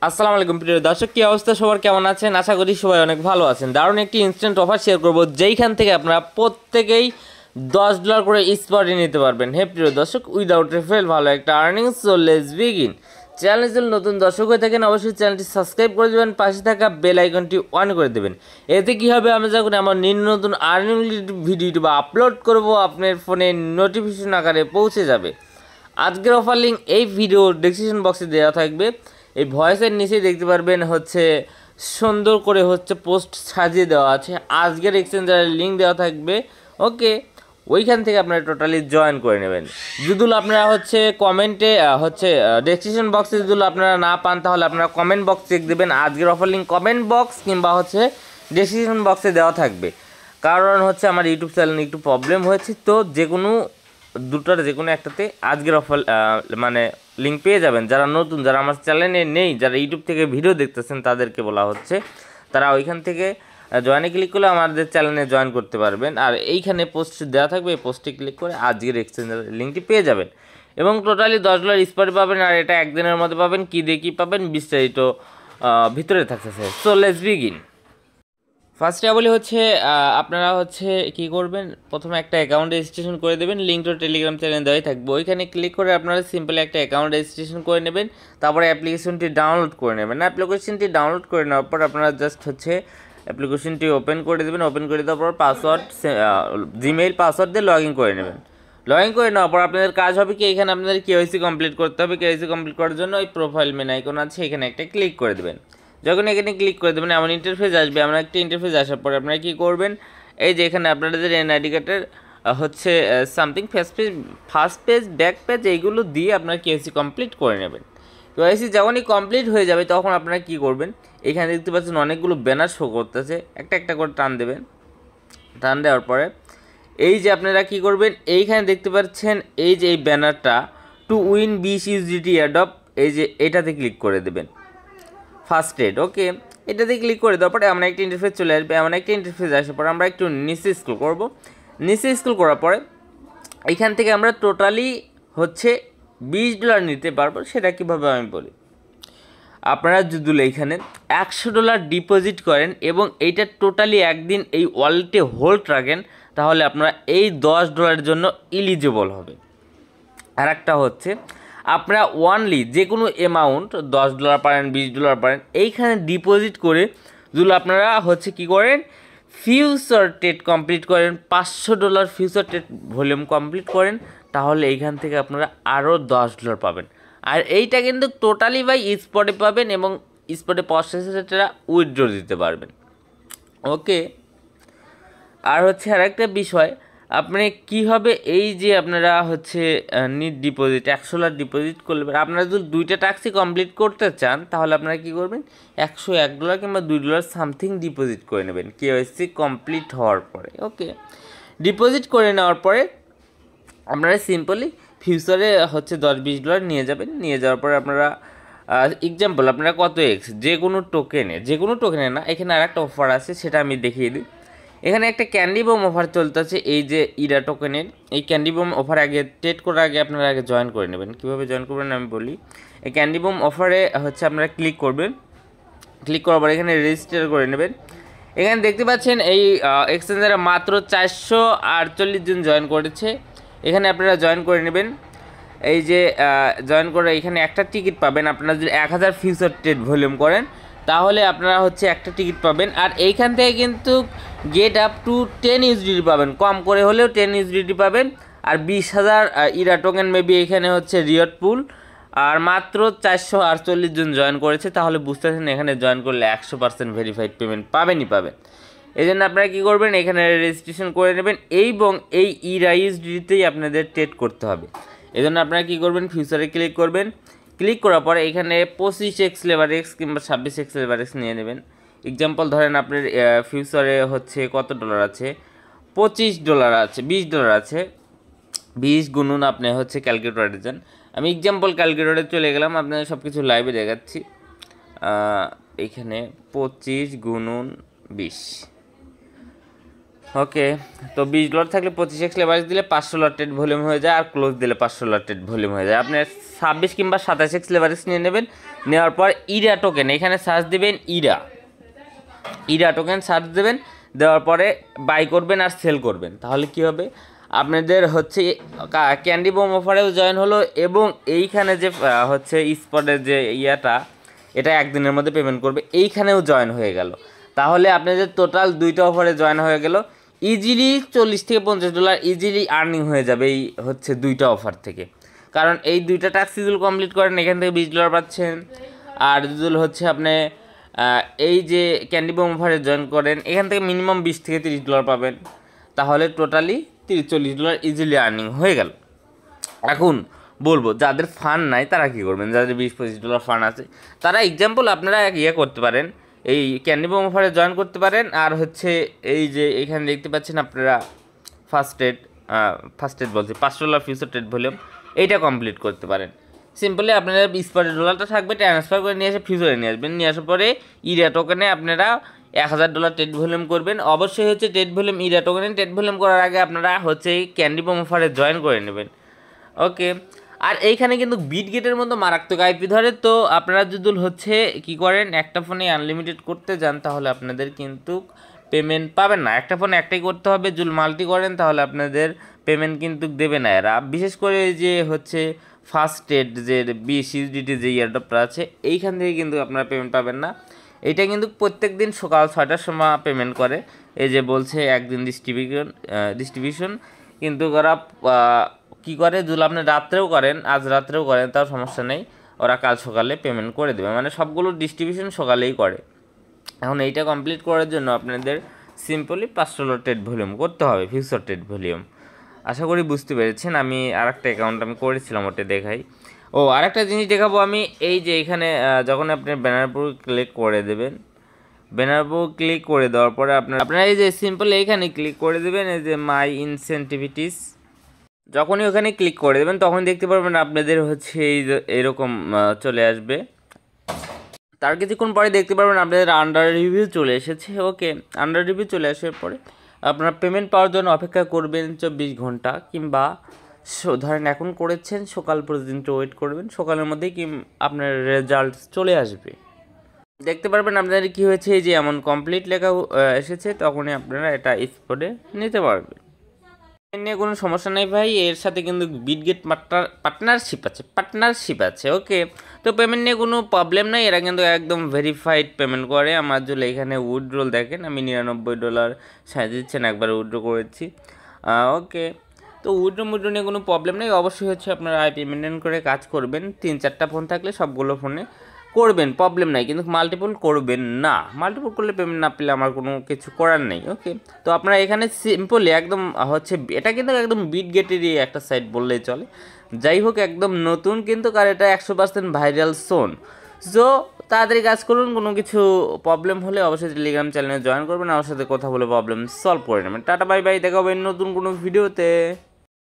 আসসালামু আলাইকুম প্রিয় দর্শক, কি অবস্থা সবার, কেমন আছেন? আশা করি সবাই অনেক ভালো আছেন। দারুণ একটি ইনস্ট্যান্ট অফার শেয়ার করব, যেইখান থেকে আপনারা প্রত্যেকেই $10 করে স্পটে নিতে পারবেন। হে প্রিয় দর্শক, উইদাউট রেফারেল ভালো একটা earnings. So let's begin. Channel যদি নতুন দর্শক হয়ে থাকেন, অবশ্যই চ্যানেলটি সাবস্ক্রাইব করে দেবেন, পাশে থাকা বেল আইকনটি অন করে দেবেন। এতে কী হবে, আমি যখন আমার নতুন আর্নিং ভিডিওটি বা আপলোড করব, আপনার ফোনে নোটিফিকেশন আকারে পৌঁছে যাবে। আজকের অফার লিঙ্ক এই ভিডিও ডেসক্রিপশন বক্সে দেওয়া থাকবে। এই ভয়েসের নিচেই দেখতে পারবেন সুন্দর করে পোস্ট সাজিয়ে দেওয়া আছে, আজকের এক্সচেঞ্জারের লিঙ্ক দেওয়া থাকবে। ওকে, ওইখান থেকে আপনারা টোটালি জয়েন করে নেবেন। যদি আপনারা কমেন্টে ডেসক্রিপশন বক্সে যদি আপনারা না পান, তাহলে আপনারা কমেন্ট বক্স চেক দেবেন। আজকের অফার লিঙ্ক কমেন্ট বক্স কিংবা ডেসক্রিপশন বক্সে দেওয়া থাকবে। কারণ আমার ইউটিউব চ্যানেল একটু প্রবলেম হয়েছে, তো যে কোনো দুটোর যে কোনো একটাতে আজকের অফার লিঙ্ক পেয়ে যাবেন। যারা নতুন, যারা আমার চ্যানেলে নেই, যারা ইউটিউব থেকে ভিডিও দেখতেছেন, তাদেরকে বলা হচ্ছে তারা ওইখান থেকে জয়েনে ক্লিক করলে আমাদের চ্যানেলে জয়েন করতে পারবেন। আর এইখানে পোস্ট দেওয়া থাকবে, এই পোস্টে ক্লিক করে আজকের এক্সচেঞ্জের লিঙ্কটি পেয়ে যাবেন এবং টোটালি $10 স্পটে পাবেন। আর এটা একদিনের মধ্যে পাবেন। কী দিয়ে কী পাবেন বিস্তারিত ভিতরে থাকতেছে। So let's begin. ফার্স্টে বলি আপনারা কী করবেন, প্রথমে একটা অ্যাকাউন্ট রেজিস্ট্রেশন করে দেবেন। লিঙ্কটা টেলিগ্রাম চ্যানেল দেওয়াই থাকবে। ওইখানে ক্লিক করে আপনারা সিম্পলি একটা অ্যাকাউন্ট রেজিস্ট্রেশন করে নেবেন। তারপরে অ্যাপ্লিকেশনটি ডাউনলোড করে নেবেন। অ্যাপ্লিকেশনটি ডাউনলোড করে নেওয়ার পর আপনারা জাস্ট অ্যাপ্লিকেশনটি ওপেন করে দেবেন। ওপেন করে দেওয়ার পর পাসওয়ার্ড, জিমেইল পাসওয়ার্ড দিয়ে লগ ইন করে নেবেন। লগ ইন করে নেওয়ার পর আপনাদের কাজ হবে কি, এখানে আপনাদের কেওয়াইসি কমপ্লিট করতে হবে। কেওয়াইসি কমপ্লিট করার জন্য ওই প্রোফাইল মেন আইকন আছে, এখানে একটা ক্লিক করে দেবেন। যখন এখানে ক্লিক করে দেবেন, এমন ইন্টারফেস আসবে। এমন একটা ইন্টারফেস আসার পরে আপনারা কী করবেন, এই যে এখানে আপনাদের এনআইডি কার্ডের something first page, back page, এইগুলো দিয়ে আপনারা কেওয়াইসি কমপ্লিট করে নেবেন। কেওয়াইসি যখনই কমপ্লিট হয়ে যাবে, তখন আপনারা কী করবেন, এখানে দেখতে পাচ্ছেন অনেকগুলো ব্যানার শো করতেছে, একটা একটা করে টান দেবেন। টান দেওয়ার পরে এই যে আপনারা কী করবেন, এইখানে দেখতে পাচ্ছেন এই যে এই ব্যানারটা, টু উইন 20 USDT অ্যাডপ, এই যে এটাতে ক্লিক করে দেবেন। ফার্স্ট এড, ওকে, এটাতে ক্লিক করে দেওয়ার পরে এমন একটা ইন্টারফেস চলে আসবে। এমন একটা ইন্টারফেস আসার পরে আমরা একটু নিচে স্ক্রল করব। নিচে স্ক্রল করার পরে এইখান থেকে আমরা টোটালি $20 নিতে পারবো। সেটা কীভাবে আমি বলি, আপনারা যদি এইখানে $100 ডিপোজিট করেন এবং এইটা টোটালি একদিন এই ওয়ালেটে হোল্ড রাখেন, তাহলে আপনারা এই $10 জন্য ইলিজিবল হবে। আর একটা আপনারা ওয়ানলি যে কোনো অ্যামাউন্ট $10 পারেন, $20 পারেন, এইখানে ডিপোজিট করে যদি আপনারা কী করেন, ফিউচার ট্রেড কমপ্লিট করেন, $500 ফিউচার ট্রেড ভলিউম কমপ্লিট করেন, তাহলে এইখান থেকে আপনারা আরও $10 পাবেন। আর এইটা কিন্তু টোটালি স্পটে পাবেন এবং স্পটে পাওয়ার সাথে সাথে উইথড্র দিতে পারবেন। ওকে, আর আরেকটা বিষয়, আপনি কীভাবে এই যে আপনারা নিট ডিপোজিট $100 ডিপোজিট করলে, আপনারা যদি দুইটা টাস্কই কমপ্লিট করতে চান, তাহলে আপনারা কী করবেন, $101 কিংবা $2 সামথিং ডিপোজিট করে নেবেন কেওয়াইসি কমপ্লিট হওয়ার পরে। ওকে, ডিপোজিট করে নেওয়ার পরে আপনারা সিম্পলি ফিউচারে $10-20 নিয়ে যাবেন। নিয়ে যাওয়ার পরে আপনারা এক্সাম্পল আপনারা কত এক্স যে কোনো টোকেনে না, এখানে আর একটা অফার আছে, সেটা আমি দেখিয়ে দিই। এখানে একটা ক্যান্ডি বম অফার চলতেছে, এই যে ইরা টোকেনের। এই ক্যান্ডি বম অফার আগে ট্রেড করার আগে আপনারা আগে জয়েন করে নেবেন। কীভাবে জয়েন করবেন আমি বলি। এই ক্যান্ডি বম অফারে আপনারা ক্লিক করবেন। ক্লিক করার পর এখানে রেজিস্টার করে নেবেন। এখানে দেখতে পাচ্ছেন এই এক্সচেঞ্জারে মাত্র 448 জন জয়েন করেছে। এখানে আপনারা জয়েন করে নেবেন। এই যে জয়েন করে এখানে একটা টিকিট পাবেন। আপনারা যদি 1000 ফিউচার ট্রেড ভলিউম করেন, তাহলে আপনারা একটা টিকিট পাবেন। আর এইখান থেকে কিন্তু গেট আপ টু 10 USDT পাবেন, কম করে হলেও 10 USDT পাবেন। আর 20,000 ইরা টোকেন মেবি এখানে রিওয়ার্ড পুল। আর মাত্র 448 জন জয়েন করেছে, তাহলে বুঝতেছেন এখানে জয়েন করলে 100% ভেরিফাইড পেমেন্ট পাবেনই পাবেন। এই জন্য আপনারা কী করবেন, এখানে রেজিস্ট্রেশন করে নেবেন এবং এই ইরা ইউএসডিতেই আপনাদের ট্রেড করতে হবে। এই জন্য আপনারা কী করবেন, ফিউচারে ক্লিক করবেন। ক্লিক করার পরে এখানে 25x লেভারেক্স কিংবা 26x লেভারেক্স নিয়ে নেবেন। এক্সাম্পল ধরেন আপনার ফিউচারে কত ডলার আছে, $25 আছে, $20 আছে। 20 গুণুন আপনি ক্যালকুলেটরে যান। আমি এক্সাম্পল ক্যালকুলেটরে চলে গেলাম, আপনাদের সব কিছু লাইভে দেখাচ্ছি। এখানে 25 গুণুন 20, ওকে, তো $20 থাকলে 25x লেভারেজ দিলে $500 ট্রেড ভলিউম হয়ে যায়, আর ক্লোজ দিলে $500 ট্রেড ভলিউম হয়ে যায়। আপনি 26 কিংবা 27x লেভারেজ নিয়ে নেবেন। নেওয়ার পর ইরা টোকেন এখানে সার্চ দিবেন, ইরা টোকেন সার্চ দেবেন, দেওয়ার পরে বাই করবেন আর সেল করবেন। তাহলে কি হবে, আপনাদের হচ্ছে ক্যান্ডি বম অফারেও জয়েন হলো, এবং এইখানে যে হচ্ছে স্পটের যে এটা একদিনের মধ্যে পেমেন্ট করবে, এইখানেও জয়েন হয়ে গেল। তাহলে আপনাদের টোটাল 2টা অফারে জয়েন হয়ে গেল। ইজিলি $40 থেকে $50 ইজিলি আর্নিং হয়ে যাবে এই হচ্ছে 2টা অফার থেকে। কারণ এই 2টা টাস্ক যদি কমপ্লিট করেন এখান থেকে $20 পাচ্ছেন, আর যদি হচ্ছে আপনি এই যে ক্যান্ডি বম অফারে জয়েন করেন এখান থেকে মিনিমাম $20 থেকে $30 পাবেন। তাহলে টোটালি $30-40 ইজিলি আর্নিং হয়ে গেল। এখন বলবো যাদের ফান্ড নাই তারা কী করবেন, যাদের $20-25 ফান্ড আছে তারা এক্সাম্পল আপনারা করতে পারেন, এই ক্যান্ডি বম অফারে জয়েন করতে পারেন। আর হচ্ছে এই যে এখানে দেখতে পাচ্ছেন আপনারা ফার্স্ট এড বলছি $500 ফিউচার ট্রেড ভলিউম, এইটা কমপ্লিট করতে পারেন। সিম্পলি আপনারা স্পটের ডলারটা থাকবে, ট্রান্সফার করে নিয়ে এসে ফিউচারে নিয়ে আসবেন। নিয়ে আসার পরে ইরা টোকেনে আপনারা $1000 ট্রেড ভলিউম করবেন। অবশ্যই হচ্ছে ট্রেড ভলিউম ইরা টোকেনে ট্রেড ভলিউম করার আগে আপনারা হচ্ছে ক্যান্ডি বম অফারে জয়েন করে নেবেন। ওকে, আর এইখানে কিন্তু বিটগেটের মতো মারাত্মক আইপি ধরে। তো আপনারা যদি হচ্ছে কি করেন, একটা ফোনে আনলিমিটেড করতে যান তাহলে আপনাদের কিন্তু পেমেন্ট পাবেন না। একটা ফোনে একটাই করতে হবে, যদি মাল্টি করেন তাহলে আপনাদের পেমেন্ট কিন্তু দেবে না এরা। বিশেষ করে যে হচ্ছে ফার্স্ট এড যে BCUSDT যে ইয়ারডপটা আছে এইখান থেকে কিন্তু আপনারা পেমেন্ট পাবেন না। এইটা কিন্তু প্রত্যেক দিন সকাল 6টার সময় পেমেন্ট করে, এই যে বলছে একদিন ডিস্ট্রিবিউশন। কিন্তু ওরা কী করে, যদি আপনি রাত্রেও করেন, আজ রাত্রেও করেন তাও সমস্যা নেই, ওরা কাল সকালে পেমেন্ট করে দেবে। মানে সবগুলো ডিস্ট্রিবিউশন সকালেই করে। এখন এইটা কমপ্লিট করার জন্য আপনাদের সিম্পলি $500 ট্রেড ভলিউম করতে হবে, ফিউচার ট্রেড ভলিউম। আশা করি বুঝতে পেরেছেন। আমি আরেকটা অ্যাকাউন্ট আমি করেছিলাম, ওটা দেখাই। আরেকটা জিনিস দেখাবো আমি, এই যে এখানে যখন আপনি ব্যানার উপর ক্লিক করে দেবেন, ব্যানার উপর ক্লিক করে দেওয়ার পরে আপনারা এই যে সিম্পল এইখানে ক্লিক করে দেবেন, এই যে মাই ইনসেন্টিভিটিস। যখনই ওখানে ক্লিক করে দেবেন তখন দেখতে পারবেন আপনাদের হচ্ছে এরকম চলে আসবে। তার কিছুক্ষণ পরে দেখতে পারবেন আপনাদের আন্ডার রিভিউ চলে এসেছে। ওকে, আন্ডার রিভিউ চলে আসার পরে আপনারা পেমেন্ট পাওয়ার জন্য অপেক্ষা করবেন 24 ঘন্টা, কিংবা ধরেন এখন করেছেন সকাল পর্যন্ত ওয়েট করবেন, সকালের মধ্যেই আপনার রেজাল্ট চলে আসবে। দেখতে পারবেন আপনাদের কী হয়েছে, এই যে এমন কমপ্লিট লেখা এসেছে, তখনই আপনারা এটা স্পটে নিতে পারবেন। এর নিয়ে কোনো সমস্যা নেই ভাই, এর সাথে কিন্তু বিটগেট পার্টনারশিপ আছে। ওকে, তো পেমেন্ট নিয়ে কোনো প্রবলেম নাই, এরা কিন্তু একদম ভেরিফাইড পেমেন্ট করে। আমার যদি এখানে উইথড্রল দেখেন, আমি $99 সাইজ দিচ্ছেন, একবার উইথড্র করেছি। ওকে, তো উইথড্র নিয়ে কোনো প্রবলেম নেই। অবশ্যই হচ্ছে আপনারা আইপি মেনটেন করে কাজ করবেন। 3-4টা ফোন থাকলে সবগুলো ফোনে করবেন, প্রবলেম নাই, কিন্তু মাল্টিপল করবেন না। মাল্টিপল করলে পেমেন্ট না পেলে আমার কোনো কিছু করার নেই। ওকে, তো আপনারা এখানে সিম্পলি একদম হচ্ছে, এটা কিন্তু একদম বিটগেটেরই একটা সাইট বললেই চলে। যাই হোক, একদম নতুন কিন্তু, আর এটা 100% ভাইরাল সোন। সো তাড়াতাড়ি কাজ করুন। কোনো কিছু প্রবলেম হলে অবশ্যই টেলিগ্রাম চ্যানেলে জয়েন করবেন, আমার সাথে কথা বলে প্রবলেম সলভ করে নেবেন। টাটা বাই বাই, দেখা হবে নতুন কোনো ভিডিওতে।